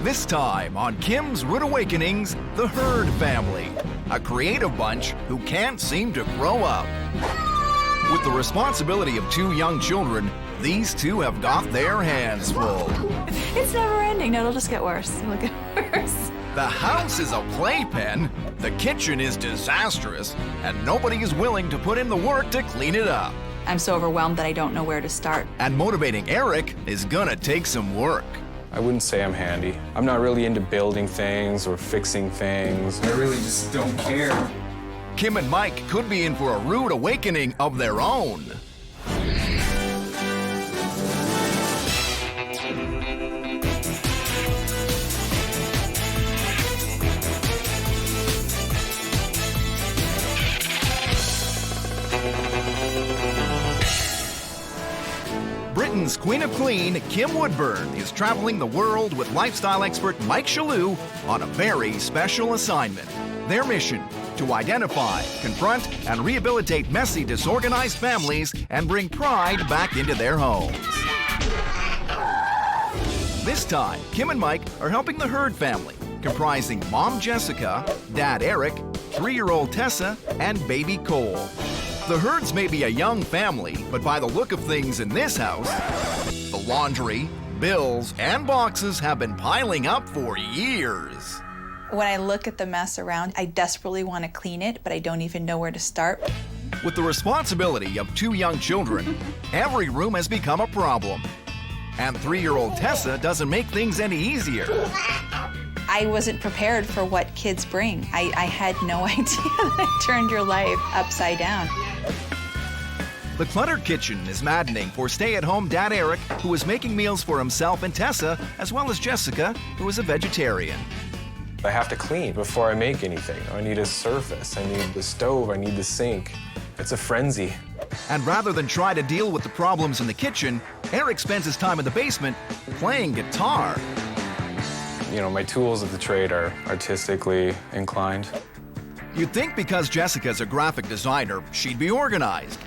This time on Kim's Rude Awakenings, the Hurd family, a creative bunch who can't seem to grow up. With the responsibility of 2 young children, these two have got their hands full. It's never ending. No, it'll just get worse. It'll get worse. The house is a playpen, the kitchen is disastrous, and nobody is willing to put in the work to clean it up. I'm so overwhelmed that I don't know where to start. And motivating Eric is gonna take some work. I wouldn't say I'm handy. I'm not really into building things or fixing things. I really just don't care. Kim and Mike could be in for a rude awakening of their own. Britain's Queen of Clean, Kim Woodburn, is traveling the world with lifestyle expert Mike Chalut on a very special assignment. Their mission: to identify, confront, and rehabilitate messy, disorganized families and bring pride back into their homes. This time, Kim and Mike are helping the Hurd family, comprising Mom Jessica, Dad Eric, 3-year-old Tessa, and baby Cole. The Hurds may be a young family, but by the look of things in this house, the laundry, bills, and boxes have been piling up for years. When I look at the mess around, I desperately want to clean it, but I don't even know where to start. With the responsibility of 2 young children, every room has become a problem. And 3-year-old Tessa doesn't make things any easier. I wasn't prepared for what kids bring. I had no idea that I turned your life upside down. The cluttered kitchen is maddening for stay-at-home Dad Eric, who is making meals for himself and Tessa, as well as Jessica, who is a vegetarian. I have to clean before I make anything. I need a surface, I need the stove, I need the sink. It's a frenzy. And rather than try to deal with the problems in the kitchen, Eric spends his time in the basement playing guitar. You know, my tools of the trade are artistically inclined. You'd think because Jessica's a graphic designer, she'd be organized.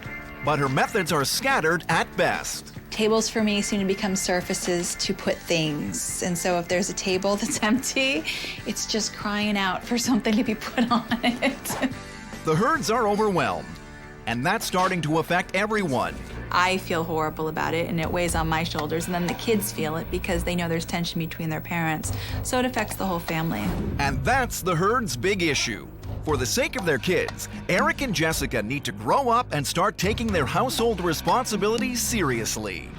But her methods are scattered at best. Tables for me seem to become surfaces to put things. And so if there's a table that's empty, it's just crying out for something to be put on it. The Hurds are overwhelmed, and that's starting to affect everyone. I feel horrible about it, and it weighs on my shoulders, and then the kids feel it because they know there's tension between their parents. So it affects the whole family. And that's the Hurds' big issue. For the sake of their kids, Eric and Jessica need to grow up and start taking their household responsibilities seriously.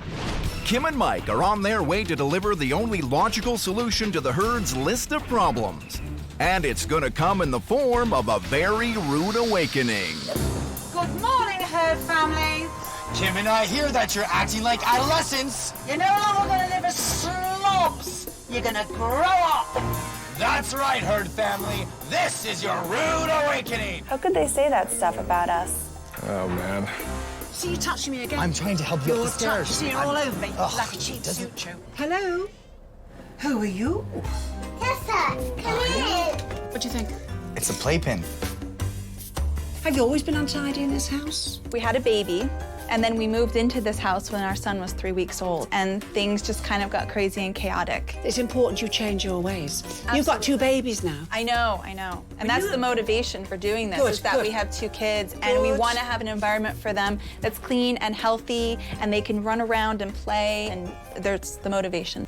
Kim and Mike are on their way to deliver the only logical solution to the Hurds' list of problems. And it's gonna come in the form of a very rude awakening. Good morning, Hurd family. Kim and I hear that you're acting like adolescents. You're no longer gonna live as slobs. You're gonna grow up. That's right, Hurd family. This is your rude awakening. How could they say that stuff about us? Oh, man. See you touching me again. I'm trying to help you up You're the stairs. touching it all over me, Ugh, like a cheap doesn't- suit. Hello? Who are you? Tessa, come in. What do you think? It's a playpen. Have you always been untidy in this house? We had a baby, and then we moved into this house when our son was 3 weeks old, and things just kind of got crazy and chaotic. It's important you change your ways. You've got 2 babies now. I know. And that's the motivation for doing this, Good, is that good. we have 2 kids, and we Good. want to have an environment for them that's clean and healthy, and they can run around and play, and there's the motivation.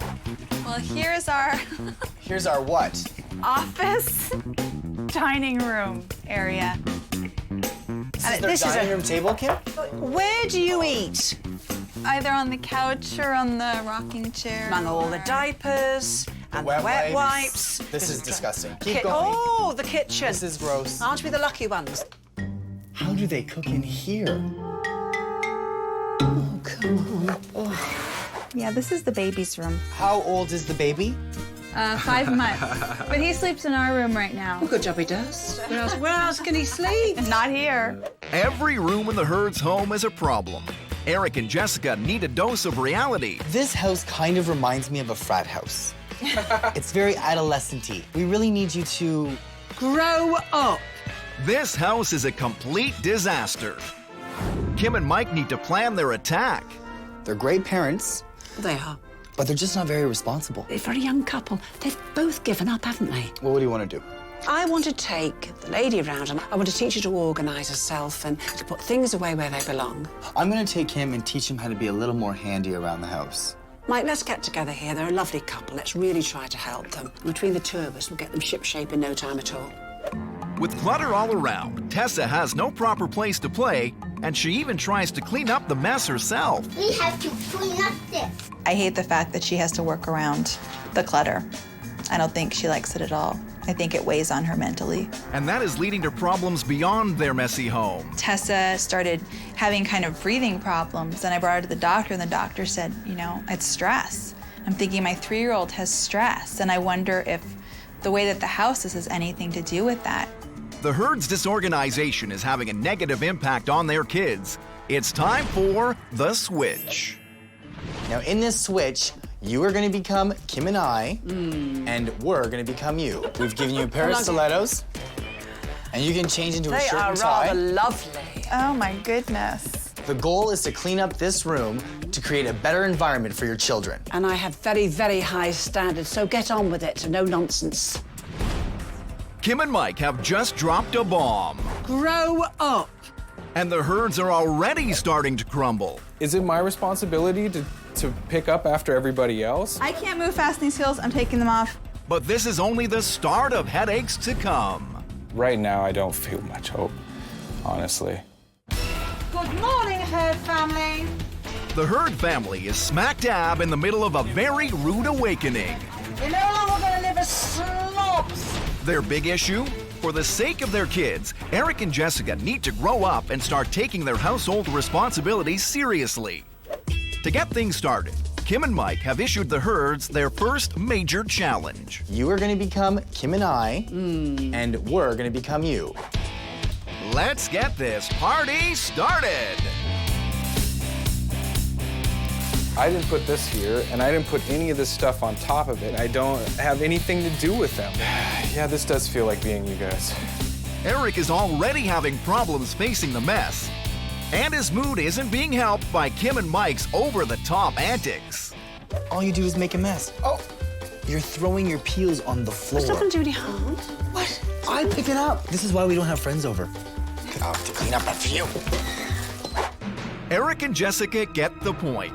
Well, here's our Here's our what? office dining room area. This is dining room table, Kim? Where do you eat? Either on the couch or on the rocking chair. Among all the diapers and wet the wet wipes. wipes. This is disgusting. Keep Ki- going. Oh, the kitchen. This is gross. Aren't we the lucky ones? How do they cook in here? Oh, come on. Yeah, this is the baby's room. How old is the baby? 5 months. But he sleeps in our room right now. Good job he does. Where else can he sleep? Not here. Every room in the Hurds' home is a problem. Eric and Jessica need a dose of reality. This house kind of reminds me of a frat house. It's very adolescent-y. We really need you to... Grow up. This house is a complete disaster. Kim and Mike need to plan their attack. They're great parents, They are. but they're just not very responsible. They're a very young couple. They've both given up, haven't they? Well, what do you want to do? I want to take the lady around and I want to teach her to organise herself and to put things away where they belong. I'm going to take him and teach him how to be a little more handy around the house. Mike, let's get together here. They're a lovely couple. Let's really try to help them. Between the two of us, we'll get them shipshape in no time at all. With clutter all around, Tessa has no proper place to play, and she even tries to clean up the mess herself. We have to clean up this. I hate the fact that she has to work around the clutter. I don't think she likes it at all. I think it weighs on her mentally. And that is leading to problems beyond their messy home. Tessa started having kind of breathing problems, and I brought her to the doctor, and the doctor said, you know, it's stress. I'm thinking my 3-year-old has stress, and I wonder if the way that the house is has anything to do with that. The Hurd's disorganization is having a negative impact on their kids. It's time for the switch. Now, in this switch, you are going to become Kim and I, and we're going to become you. We've given you a pair of stilettos, and you can change into a shirt and tie. They are rather lovely. Oh my goodness. The goal is to clean up this room to create a better environment for your children. And I have very, very high standards, so get on with it. No nonsense. Kim and Mike have just dropped a bomb, Grow up. and the Hurds are already starting to crumble. Is it my responsibility to pick up after everybody else? I can't move fast in these heels. I'm taking them off. But this is only the start of headaches to come. Right now, I don't feel much hope, honestly. Good morning, Hurd family. The Hurd family is smack dab in the middle of a very rude awakening. You're no longer going to live as slobs. Their big issue? For the sake of their kids, Eric and Jessica need to grow up and start taking their household responsibilities seriously. To get things started, Kim and Mike have issued the Hurds their first major challenge. You are going to become Kim and I, and we're going to become you. Let's get this party started! I didn't put this here, and I didn't put any of this stuff on top of it. I don't have anything to do with them. Yeah, this does feel like being you guys. Eric is already having problems facing the mess. And his mood isn't being helped by Kim and Mike's over-the-top antics. All you do is make a mess. Oh, you're throwing your peels on the floor. It's not going to do any harm. What? I pick it up. This is why we don't have friends over. I'll have to clean up after you. Eric and Jessica get the point.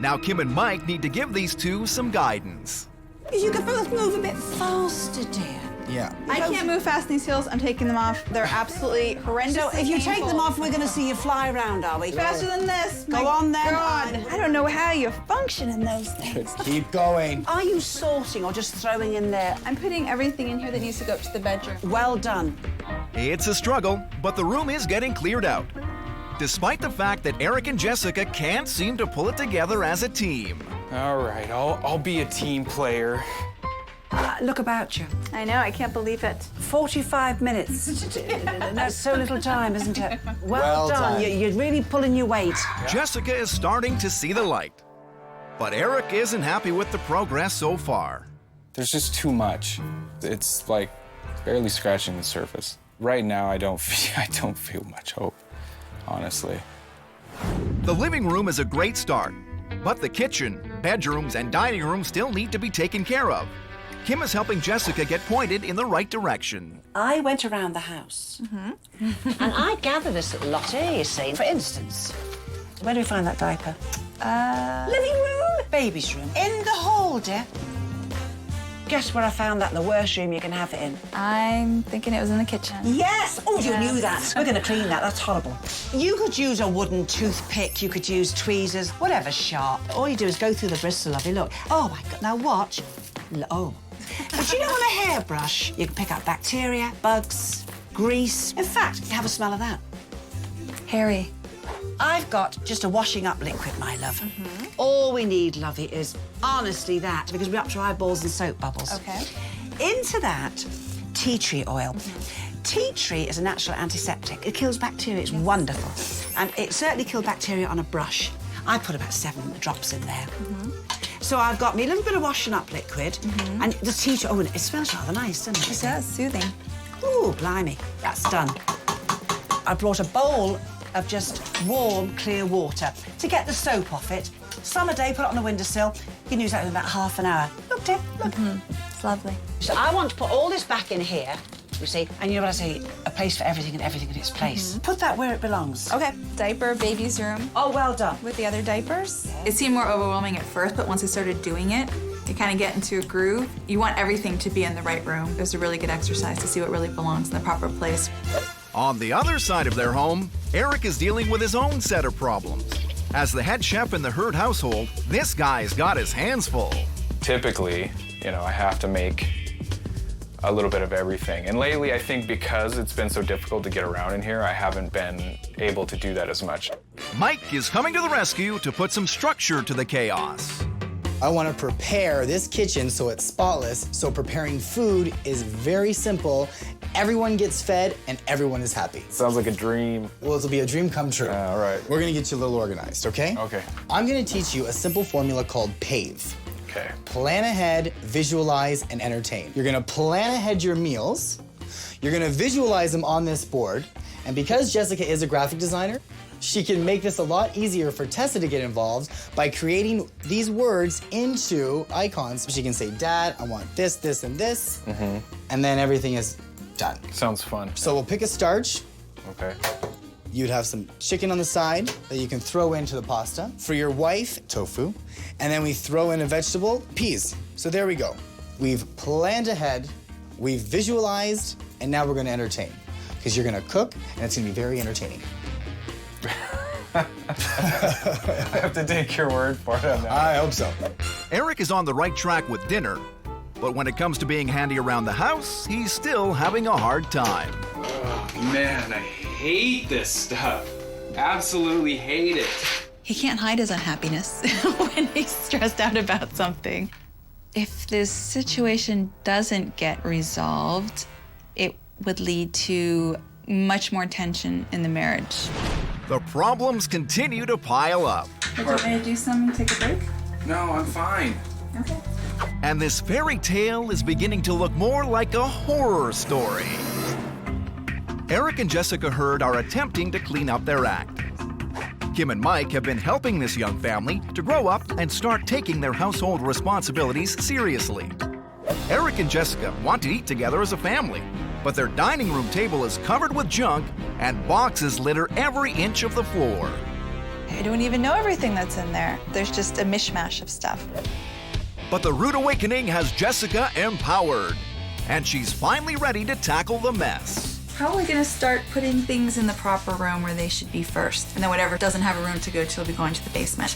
Now Kim and Mike need to give these two some guidance. You could both move a bit faster, dear. Yeah. I can't move fast in these heels. I'm taking them off. They're absolutely horrendous. So if you take them off, we're going to see you fly around, are we? Faster than this. Go on then. God. I don't know how you function in those things. Keep going. Are you sorting or just throwing in there? I'm putting everything in here that needs to go up to the bedroom. Well done. It's a struggle, but the room is getting cleared out. Despite the fact that Eric and Jessica can't seem to pull it together as a team. All right, I'll be a team player. Look about you. I know, I can't believe it. 45 minutes. That's so little time, isn't it? Well done. done. You're really pulling your weight. Jessica is starting to see the light. But Eric isn't happy with the progress so far. There's just too much. It's like barely scratching the surface. Right now, I don't feel much hope, honestly. The living room is a great start, but the kitchen, bedrooms, and dining room still need to be taken care of. Kim is helping Jessica get pointed in the right direction. I went around the house, and I gathered this little lot here, you see. For instance, where do we find that diaper? Living room? Baby's room. In the hall, dear. Guess where I found that? In the worst room you can have it in. I'm thinking it was in the kitchen. Yes! Oh, you Yes. knew that. We're going to clean that. That's horrible. You could use a wooden toothpick. You could use tweezers, whatever sharp. All you do is go through the bristle, lovely. Look. Oh, my God. Now watch. Oh. But you know, on a hairbrush, you can pick up bacteria, bugs, grease. In fact, have a smell of that. Harry. I've got just a washing up liquid, my love. All we need, lovey, is honestly that, because we're up to our eyeballs in soap bubbles. Okay. Into that, tea tree oil. Tea tree is a natural antiseptic. It kills bacteria. It's wonderful. And it certainly killed bacteria on a brush. I put about 7 drops in there. So I've got me a little bit of washing up liquid, and the tea tree, oh, and it smells rather nice, doesn't it? It does, soothing. Ooh, blimey, that's done. I brought a bowl of just warm, clear water to get the soap off it. Summer day, put it on the windowsill. You can use that in about half an hour. Look, Tim, look. It's lovely. So I want to put all this back in here, you see, and you know what I say, a place for everything and everything in its place. Put that where it belongs. Okay, diaper, baby's room. Oh, well done. With the other diapers. It seemed more overwhelming at first, but once I started doing it, you kind of get into a groove. You want everything to be in the right room. It was a really good exercise to see what really belongs in the proper place. On the other side of their home, Eric is dealing with his own set of problems. As the head chef in the Hurd household, this guy's got his hands full. Typically, you know, I have to make a little bit of everything. And lately, I think because it's been so difficult to get around in here, I haven't been able to do that as much. Mike is coming to the rescue to put some structure to the chaos. I want to prepare this kitchen so it's spotless, so preparing food is very simple. Everyone gets fed and everyone is happy. Sounds like a dream. Well, it'll be a dream come true. All right. We're gonna get you a little organized, okay? Okay. I'm gonna teach you a simple formula called PAVE. Okay. Plan ahead, visualize, and entertain. You're gonna plan ahead your meals. You're gonna visualize them on this board. And because Jessica is a graphic designer, she can make this a lot easier for Tessa to get involved by creating these words into icons. She can say, Dad, I want this, this, and this. And then everything is done. Sounds fun. So we'll pick a starch. Okay. You'd have some chicken on the side that you can throw into the pasta. For your wife, tofu. And then we throw in a vegetable, peas. So there we go. We've planned ahead, we've visualized, and now we're gonna entertain. Because you're gonna cook, and it's gonna be very entertaining. I have to take your word for it on that. I hope so. Eric is on the right track with dinner, but when it comes to being handy around the house, he's still having a hard time. Oh, man, I hate this stuff. Absolutely hate it. He can't hide his unhappiness when he's stressed out about something. If this situation doesn't get resolved, it would lead to much more tension in the marriage. The problems continue to pile up. Do you want me to do something, take a break? No, I'm fine. Okay. And this fairy tale is beginning to look more like a horror story. Eric and Jessica Hurd are attempting to clean up their act. Kim and Mike have been helping this young family to grow up and start taking their household responsibilities seriously. Eric and Jessica want to eat together as a family, but their dining room table is covered with junk and boxes litter every inch of the floor. I don't even know everything that's in there. There's just a mishmash of stuff. But the rude awakening has Jessica empowered, and she's finally ready to tackle the mess. How are we gonna start putting things in the proper room where they should be first? And then whatever doesn't have a room to go to will be going to the basement.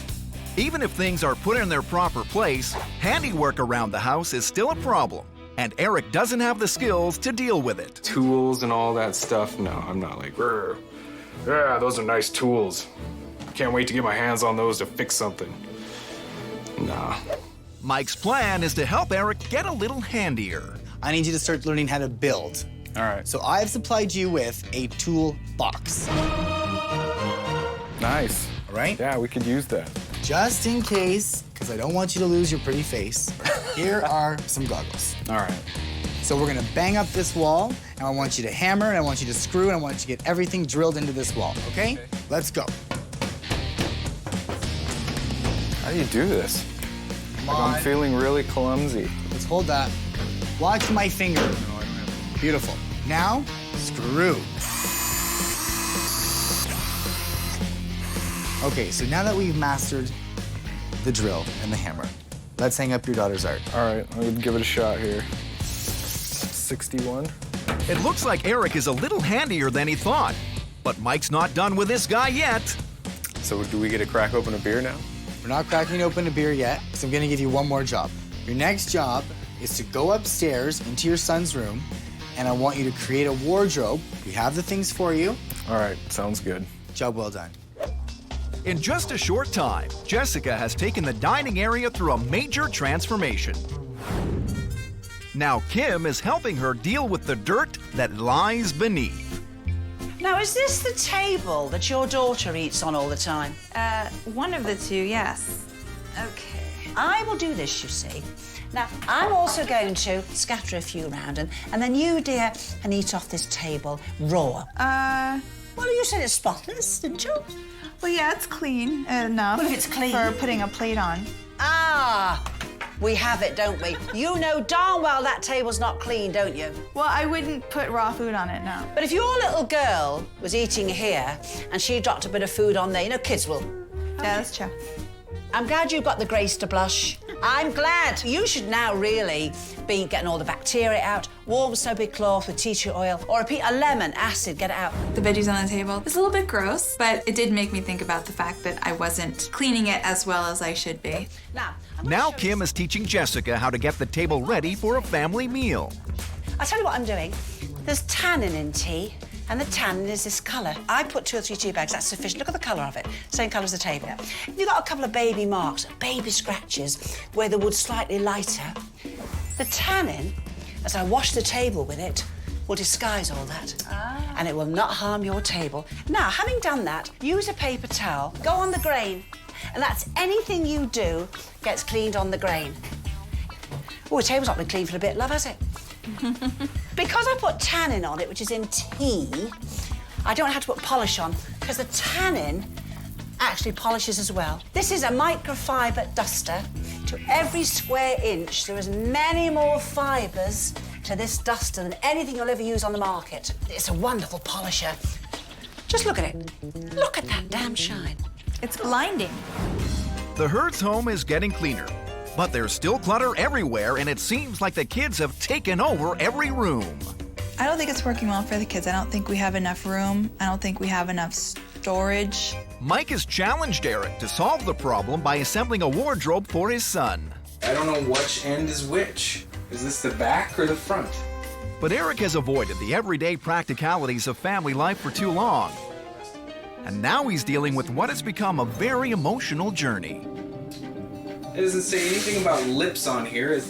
Even if things are put in their proper place, handiwork around the house is still a problem, and Eric doesn't have the skills to deal with it. Tools and all that stuff, no, I'm not like, "Grr. Yeah, those are nice tools. Can't wait to get my hands on those to fix something." Nah. Mike's plan is to help Eric get a little handier. I need you to start learning how to build. All right. So I've supplied you with a tool box. Nice. All right? Yeah, we could use that. Just in case, because I don't want you to lose your pretty face, here are some goggles. All right. So we're gonna bang up this wall, and I want you to hammer, and I want you to screw, and I want you to get everything drilled into this wall, okay? Let's go. How do you do this? Come on. I'm feeling really clumsy. Let's hold that. Watch my finger. Beautiful. Now, screw. Okay, so now that we've mastered the drill and the hammer, let's hang up your daughter's art. All right, I'm gonna give it a shot here. 61. It looks like Eric is a little handier than he thought, but Mike's not done with this guy yet. So do we get to crack open a beer now? We're not cracking open a beer yet, so I'm gonna give you one more job. Your next job is to go upstairs into your son's room, and I want you to create a wardrobe. We have the things for you. All right, sounds good. Job well done. In just a short time, Jessica has taken the dining area through a major transformation. Now Kim is helping her deal with the dirt that lies beneath. Now, is this the table that your daughter eats on all the time? One of the two, yes. Okay. I will do this, you see. Now, I'm also going to scatter a few around, and then you, dear, can eat off this table raw. Well, you said it's spotless, didn't you? Well, yeah, it's clean enough. Well, if it's clean. For putting a plate on. Ah, we have it, don't we? You know darn well that table's not clean, don't you? Well, I wouldn't put raw food on it, no. But if your little girl was eating here and she dropped a bit of food on there, you know kids will. Yeah, that's true. I'm glad you've got the grace to blush. I'm glad. You should now really be getting all the bacteria out, warm soapy cloth with tea tree oil, or a lemon, acid, get it out. The veggies on the table. It's a little bit gross, but it did make me think about the fact that I wasn't cleaning it as well as I should be. Now Kim is teaching Jessica how to get the table ready for a family meal. I'll tell you what I'm doing. There's tannin in tea, and the tannin is this colour. I put 2 or 3 tea bags, that's sufficient. Look at the colour of it, same colour as the table. If you've got a couple of baby marks, baby scratches, where the wood's slightly lighter, the tannin, as I wash the table with it, will disguise all that. And it will not harm your table. Now, having done that, use a paper towel, go on the grain, and that's anything you do gets cleaned on the grain. Oh, the table's not been cleaned for a bit, love, has it? Because I put tannin on it, which is in tea, I don't have to put polish on, because the tannin actually polishes as well. This is a microfiber duster. To every square inch, there is many more fibres to this duster than anything you'll ever use on the market. It's a wonderful polisher. Just look at it. Look at that damn shine. It's blinding. The Hurd's home is getting cleaner, but there's still clutter everywhere, and it seems like the kids have taken over every room. I don't think it's working well for the kids. I don't think we have enough room. I don't think we have enough storage. Mike has challenged Eric to solve the problem by assembling a wardrobe for his son. I don't know which end is which. Is this the back or the front? But Eric has avoided the everyday practicalities of family life for too long. And now he's dealing with what has become a very emotional journey. It doesn't say anything about lips on here.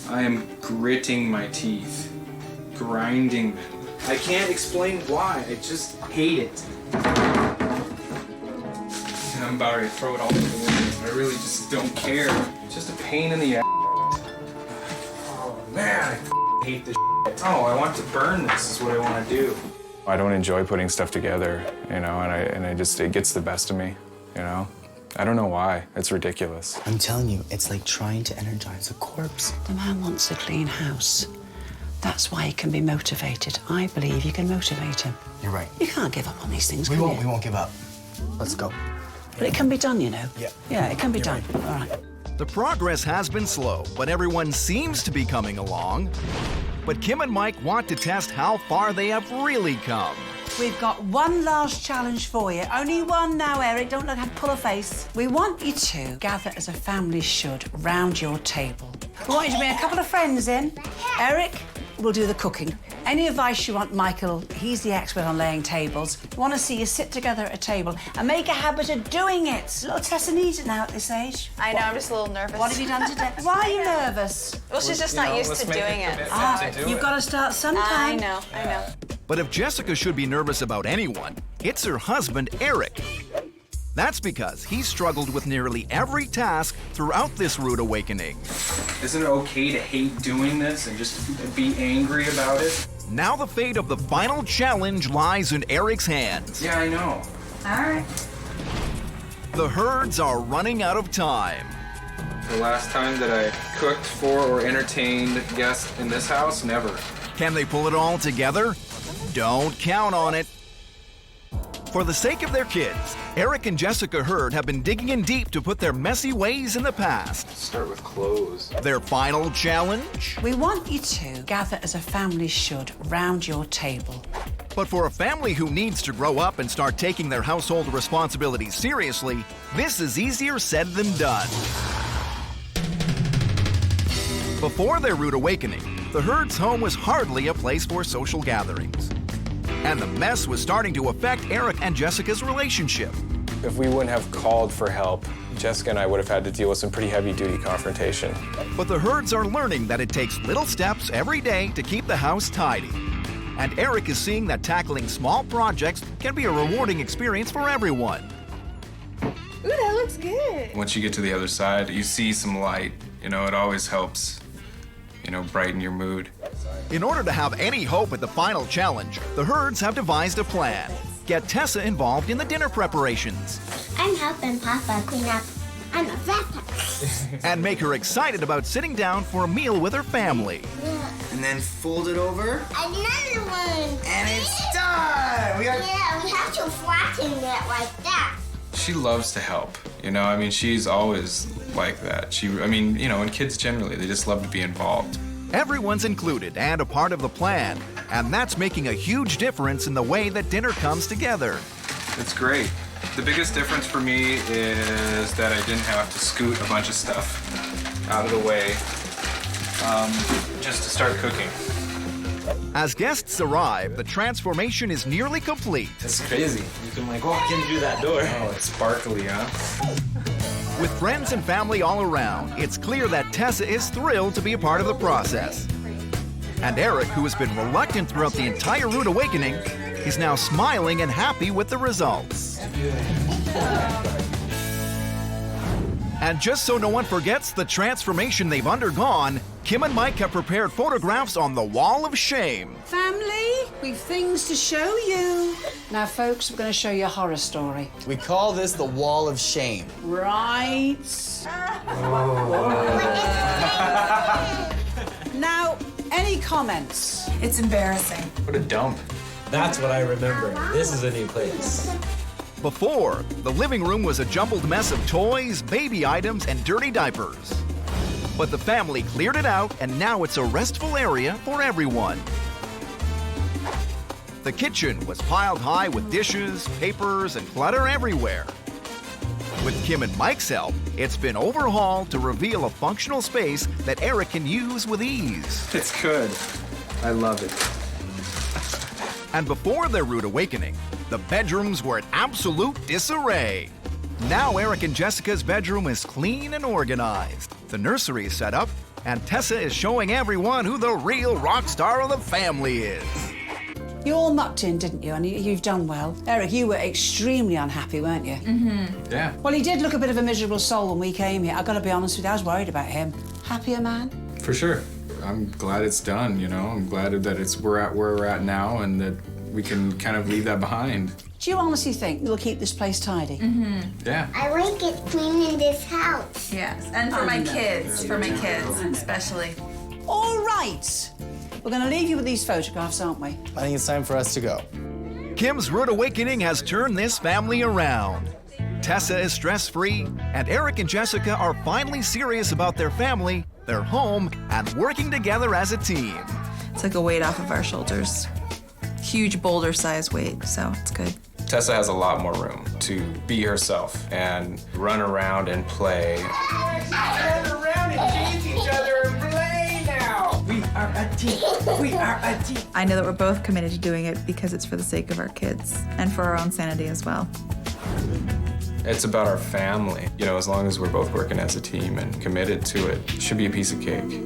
I am gritting my teeth, grinding them. I can't explain why, I just hate it. And I'm about ready to throw it all away. I really just don't care. It's just a pain in the ass. Oh man, I hate this shit. Oh, I want to burn this is what I want to do. I don't enjoy putting stuff together, you know, and it gets the best of me, you know? I don't know why. It's ridiculous. I'm telling you, it's like trying to energize a corpse. The man wants a clean house. That's why he can be motivated. I believe you can motivate him. You're right. You can't give up on these things, We can won't. you? We won't give up. Let's go. But it can be done, you know. Yeah. Yeah, it can be You're done. right. All right. The progress has been slow, but everyone seems to be coming along. But Kim and Mike want to test how far they have really come. We've got one last challenge for you. Only one now, Eric. Don't look, pull a face. We want you to gather as a family should round your table. We want you to bring a couple of friends in. Eric will do the cooking. Any advice you want, Michael, he's the expert on laying tables. We want to see you sit together at a table and make a habit of doing it. Little Tessa needs it now at this age. I know, I'm just a little nervous. What have you done today? Why are you nervous? Well, she's just not used to doing it. You've got to start sometime. I know. But if Jessica should be nervous about anyone, it's her husband, Eric. That's because he's struggled with nearly every task throughout this rude awakening. Isn't it okay to hate doing this and just be angry about it? Now the fate of the final challenge lies in Eric's hands. Yeah, I know. All right. The Hurds are running out of time. The last time that I cooked for or entertained guests in this house, never. Can they pull it all together? Don't count on it. For the sake of their kids, Eric and Jessica Hurd have been digging in deep to put their messy ways in the past. Start with clothes. Their final challenge? We want you to gather as a family should round your table. But for a family who needs to grow up and start taking their household responsibilities seriously, this is easier said than done. Before their rude awakening, the Hurd's home was hardly a place for social gatherings. And the mess was starting to affect Eric and Jessica's relationship. If we wouldn't have called for help, Jessica and I would have had to deal with some pretty heavy-duty confrontation. But the Hurds are learning that it takes little steps every day to keep the house tidy. And Eric is seeing that tackling small projects can be a rewarding experience for everyone. Ooh, that looks good. Once you get to the other side, you see some light. You know, it always helps, you know, brighten your mood. In order to have any hope at the final challenge, the Hurds have devised a plan. get Tessa involved in the dinner preparations. I'm helping Papa clean up. I'm a vampire. And make her excited about sitting down for a meal with her family. And then fold it over. Another one. And it's done! Yeah, we have to flatten it like that. She loves to help, you know? I mean, she's always like that. And kids generally, they just love to be involved. Everyone's included and a part of the plan, and that's making a huge difference in the way that dinner comes together. It's great. The biggest difference for me is that I didn't have to scoot a bunch of stuff out of the way just to start cooking. As guests arrive, the transformation is nearly complete. It's crazy. You can walk in through that door. Oh, it's sparkly, huh? With friends and family all around, it's clear that Tessa is thrilled to be a part of the process. And Eric, who has been reluctant throughout the entire rude awakening, is now smiling and happy with the results. And just so no one forgets the transformation they've undergone, Kim and Mike have prepared photographs on the wall of shame. Family, we've things to show you. Now, folks, we're going to show you a horror story. We call this the wall of shame. Right. Now, any comments? It's embarrassing. What a dump. That's what I remember. This is a new place. Before, the living room was a jumbled mess of toys, baby items, and dirty diapers. But the family cleared it out, and now it's a restful area for everyone. The kitchen was piled high with dishes, papers, and clutter everywhere. With Kim and Mike's help, it's been overhauled to reveal a functional space that Eric can use with ease. It's good. I love it. And before their rude awakening, the bedrooms were in absolute disarray. Now Eric and Jessica's bedroom is clean and organized. The nursery is set up, and Tessa is showing everyone who the real rock star of the family is. You all mucked in, didn't you? And you've done well. Eric, you were extremely unhappy, weren't you? Mm-hmm. Yeah. Well, he did look a bit of a miserable soul when we came here. I've got to be honest with you, I was worried about him. Happier man? For sure. I'm glad it's done, you know? I'm glad that we're at where we're at now and that we can kind of leave that behind. Do you honestly think we'll keep this place tidy? Mm-hmm. Yeah. I like it clean in this house. Yes, and for my kids, especially. All right. We're going to leave you with these photographs, aren't we? I think it's time for us to go. Kim's rude awakening has turned this family around. Tessa is stress-free, and Eric and Jessica are finally serious about their family, their home, and working together as a team. It's like a weight off of our shoulders. Huge boulder-sized weight, so it's good. Tessa has a lot more room to be herself and run around and play. Turn around and chase each other and play now. We are a team. We are a team. I know that we're both committed to doing it because it's for the sake of our kids and for our own sanity as well. It's about our family. You know, as long as we're both working as a team and committed to it, it should be a piece of cake.